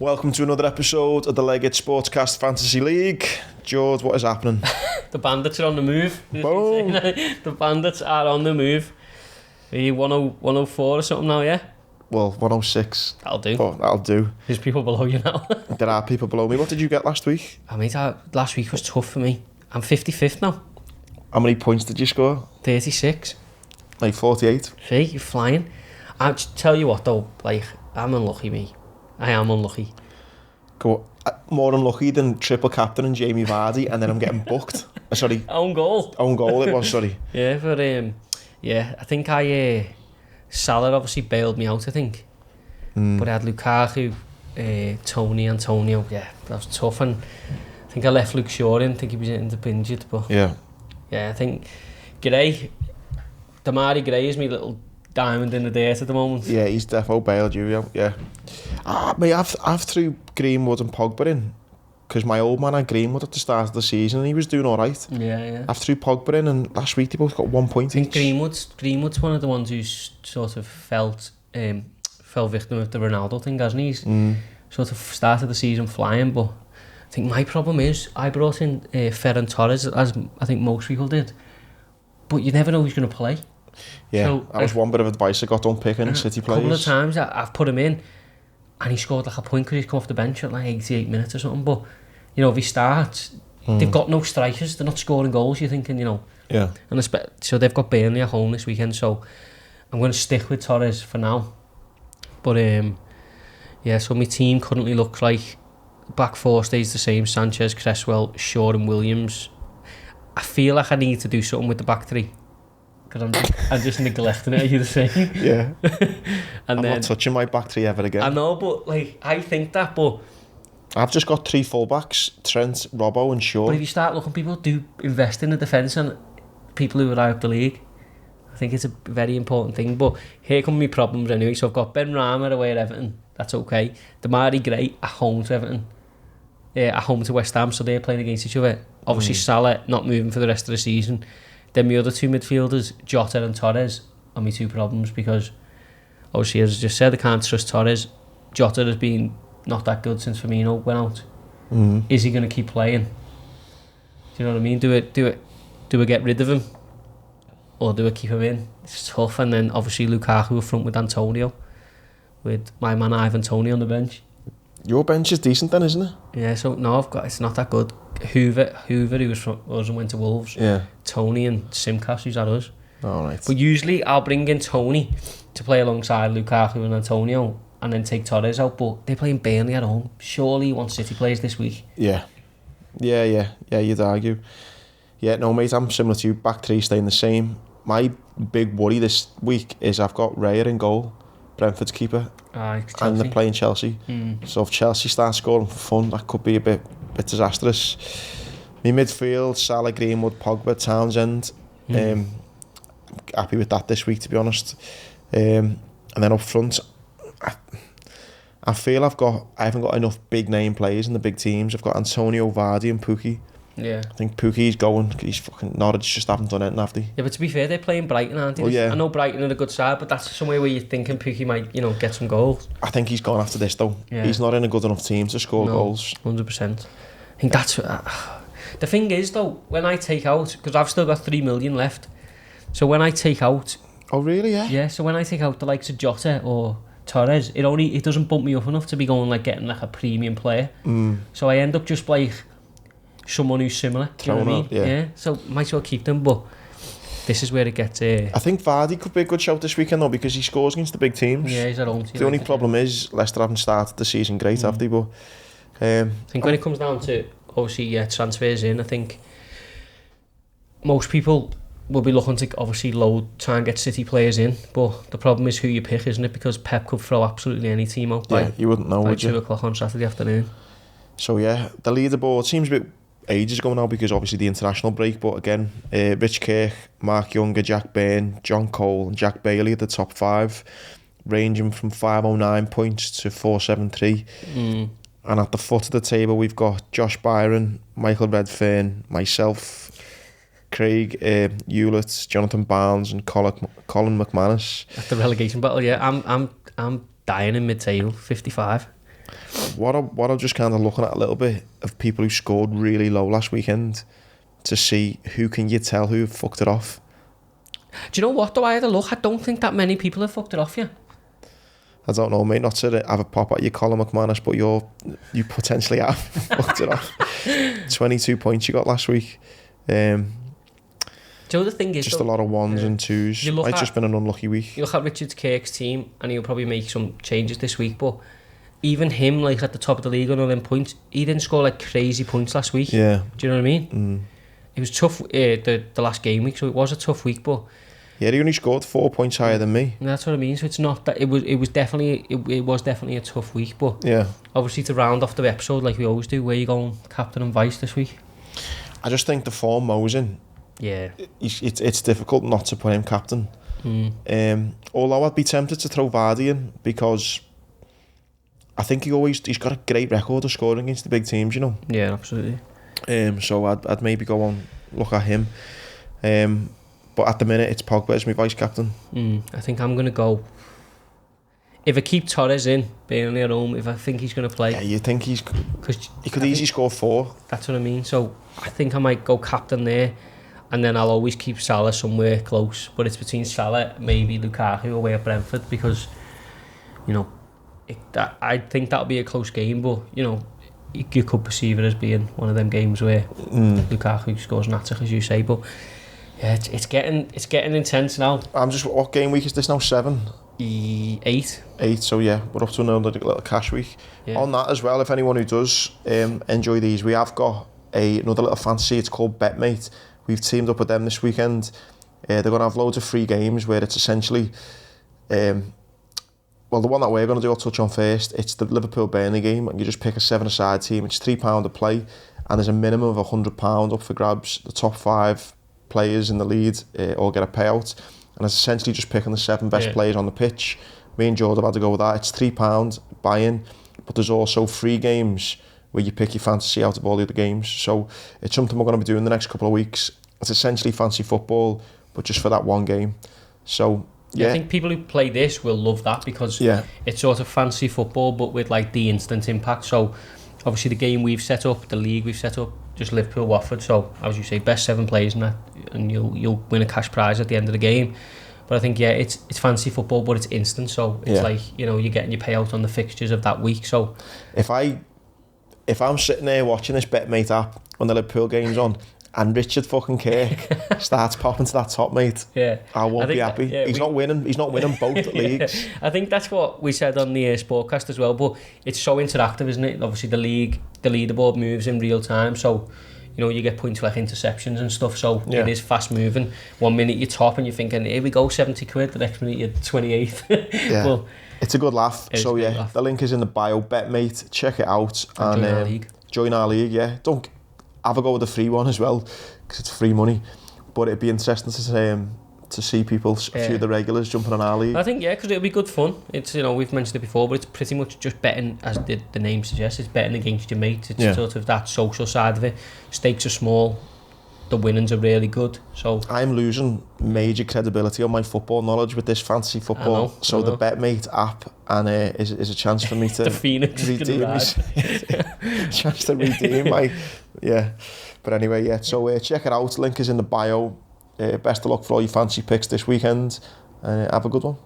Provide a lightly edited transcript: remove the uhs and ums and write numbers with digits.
Welcome to another episode of the Leggett Sportcast Fantasy League. George, what is happening? The Bandits are on the move. Boom. The Bandits are on the move. Are you 104 or something now, yeah? Well, 106. That'll do. Oh, that'll do. There's people below you now. There are people below me. What did you get last week? I mean, last week was tough for me. I'm 55th now. How many points did you score? 36. Like 48. See, you're flying. I'll tell you what though, like, I'm unlucky, me. I am unlucky. Go more unlucky than triple captain and Jamie Vardy, and then I'm getting booked. Sorry. Own goal. Own goal it was, sorry. Yeah, but yeah, I think Salah obviously bailed me out, I think. But I had Lukaku, Tony, Antonio. Yeah, that was tough. And I think I left Luke Shaw in. I think he was injured. But yeah, I think Gray, Damari Gray is my little diamond in the dirt at the moment. Yeah, he's defo bailed you, yeah. Mate, I've threw Greenwood and Pogba in, because my old man had Greenwood at the start of the season and he was doing alright. Yeah. I've threw Pogba in, and last week they both got 1 point I think Greenwood's one of the ones who's sort of fell victim of the Ronaldo thing, hasn't he? He's sort of started the season flying, but I think my problem is I brought in Ferran Torres, as I think most people did, but you never know who's going to play. Yeah, so, that was one bit of advice I got on picking City players. A couple of times I've put him in and he scored like a point because he's come off the bench at like 88 minutes or something, but you know, if he starts, they've got no strikers, they're not scoring goals, you're thinking, you know. Yeah. And so they've got Burnley at home this weekend, so I'm going to stick with Torres for now. But so my team currently looks like back four stays the same: Sanchez, Cresswell, Shaw and Williams. I feel like I need to do something with the back three, because I'm just neglecting it, you're saying. Yeah. And I'm not touching my back three ever again. I know, but like, I think that, but I've just got three fullbacks: Trent, Robbo and Shaw. But if you start looking, people do invest in the defence, and people who are out of the league, I think it's a very important thing. But here come my problems anyway. So I've got Ben Rama away at Everton. That's okay. Damari Gray at home to Everton. At home to West Ham, so they're playing against each other. Obviously Salah not moving for the rest of the season. Then my other two midfielders, Jota and Torres, are my two problems, because obviously, as I just said, I can't trust Torres. Jota has been not that good since Firmino went out. Is he going to keep playing? Do you know what I mean? Do we get rid of him, or do we keep him in? It's tough. And then obviously Lukaku up front with Antonio, with my man Ivan Toney on the bench. Your bench is decent then, isn't it? Yeah, so no, it's not that good. Hoover who was from us and went to Wolves. Yeah. Tony and Simcast, who's at us. All right. But usually I'll bring in Tony to play alongside Lukaku and Antonio, and then take Torres out. But they're playing Burnley at home. Surely you want City players this week. Yeah, you'd argue. Yeah, no, mate, I'm similar to you. Back three staying the same. My big worry this week is I've got Raya in goal, Brentford's keeper, and they're playing Chelsea. So if Chelsea start scoring for fun, that could be a bit disastrous. My midfield: Salah, Greenwood, Pogba, Townsend. Happy with that this week, to be honest. And then up front, I feel I haven't got enough big name players in the big teams. I've got Antonio, Vardy and Pukki. Yeah. I think Puki's going. He's fucking Norwich just haven't done anything, have they? Yeah, but to be fair, they're playing Brighton, aren't they? Well, yeah. I know Brighton are a good side, but that's somewhere where you're thinking Pukki might, get some goals. I think he's gone after this though. Yeah. He's not in a good enough team to score goals. 100%. I think that's the thing is though, when I take out, because I've still got 3 million left, so when I take out... Oh really, yeah? Yeah, so when I take out the likes of Jota or Torres, it doesn't bump me up enough to be going like getting like a premium player. So I end up just like someone who's similar. Do you know what I mean? Yeah. So might as well keep them, but this is where it gets... I think Vardy could be a good shout this weekend though, because he scores against the big teams. Yeah, he's at home. The only problem is Leicester haven't started the season great, have they? But I think when it comes down to obviously transfers in, I think most people will be looking to obviously try and get City players in, but the problem is who you pick, isn't it? Because Pep could throw absolutely any team out by you wouldn't know, would you? 2 o'clock on Saturday afternoon. So yeah, the leaderboard seems a bit ages ago now because obviously the international break, but again, Rich Kirk, Mark Younger, Jack Byrne, John Cole and Jack Bailey are the top 5, ranging from 509 points to 473. And at the foot of the table we've got Josh Byron, Michael Redfern, myself, Craig Hewlett, Jonathan Barnes and Colin McManus. At the relegation battle, yeah. I'm dying in mid-table, 55. what I'm just kind of looking at a little bit of people who scored really low last weekend to see who can you tell who fucked it off. Do you know what though? I had a look. I don't think that many people have fucked it off yet. I don't know, mate. Not to have a pop at you, Colin McManus, but you potentially have fucked it off. 22 points you got last week. Do you know the thing is, just a lot of ones and twos. It's just been an unlucky week. You look at Richard Kirk's team, and he'll probably make some changes this week. But even him, like at the top of the league on all them points, he didn't score like crazy points last week. Yeah. Do you know what I mean? It was tough. The last game week, so it was a tough week, but. Yeah, he only scored 4 points higher than me. That's what I mean. So it's not that it was definitely a tough week, but yeah. Obviously to round off the episode like we always do, where you going, captain and vice this week? I just think the form Mo's in. Yeah. It's difficult not to put him captain. Although I'd be tempted to throw Vardy in because I think he's got a great record of scoring against the big teams, you know. Yeah, absolutely. So I'd maybe go on look at him. But at the minute, it's Pogba as my vice-captain. I think I'm going to go... If I keep Torres in, Burnley at home, if I think he's going to play... Yeah, you think he could easily score 4. That's what I mean. So I think I might go captain there, and then I'll always keep Salah somewhere close. But it's between Salah, maybe Lukaku away at Brentford, because, you know, I think that'll be a close game, but, you know, you could perceive it as being one of them games where Lukaku scores an hat-trick, as you say, but... Yeah, it's getting intense now. What game week is this now? 7? 8. 8. So yeah, we're up to another little cash week. Yeah. On that as well, if anyone who does enjoy these, we have got another little fantasy. It's called BetMate. We've teamed up with them this weekend. They're going to have loads of free games where it's essentially, the one that we're going to do, I'll touch on first. It's the Liverpool-Burnley game, and you just pick a 7-a-side team. It's £3 a play, and there's a minimum of £100 up for grabs. The top 5 players in the lead all get a payout, and it's essentially just picking the 7 best players on the pitch. Me and Jordan had to go with that. It's £3 buy-in, but there's also free games where you pick your fantasy out of all the other games. So it's something we're going to be doing the next couple of weeks. It's essentially fancy football, but just for that one game. So yeah, I think people who play this will love that, because it's sort of fancy football but with like the instant impact. So obviously the game we've set up, the league we've set up, just Liverpool Watford, so as you say, best 7 players in that, and you'll win a cash prize at the end of the game. But I think it's fancy football, but it's instant, so it's like, you know, you're getting your payout on the fixtures of that week. So if I'm sitting there watching this BetMate app when the Liverpool game's on, and Richard fucking Kirk starts popping to that top, mate, I won't be happy. He's not winning both leagues. I think that's what we said on the Sportcast as well, but it's so interactive, isn't it? Obviously the leaderboard moves in real time, so you know, you get points for like interceptions and stuff, so it is fast moving. 1 minute you're top and you're thinking, here we go, 70 quid, the next minute you're 28. Well, it's a good laugh. So the link is in the bio. BetMate, check it out and join our league. Don't have a go with the free one as well, because it's free money, but it'd be interesting to see people, a few of the regulars jumping on our league. I think because it'll be good fun. It's, you know, we've mentioned it before, but it's pretty much just betting, as the name suggests. It's betting against your mates. It's sort of that social side of it. Stakes are small, the winnings are really good. So I'm losing major credibility on my football knowledge with this fantasy football. The BetMate app and is a chance for me to the Phoenix redeem chance to redeem my But anyway, so check it out. Link is in the bio. Best of luck for all your fancy picks this weekend. Have a good one.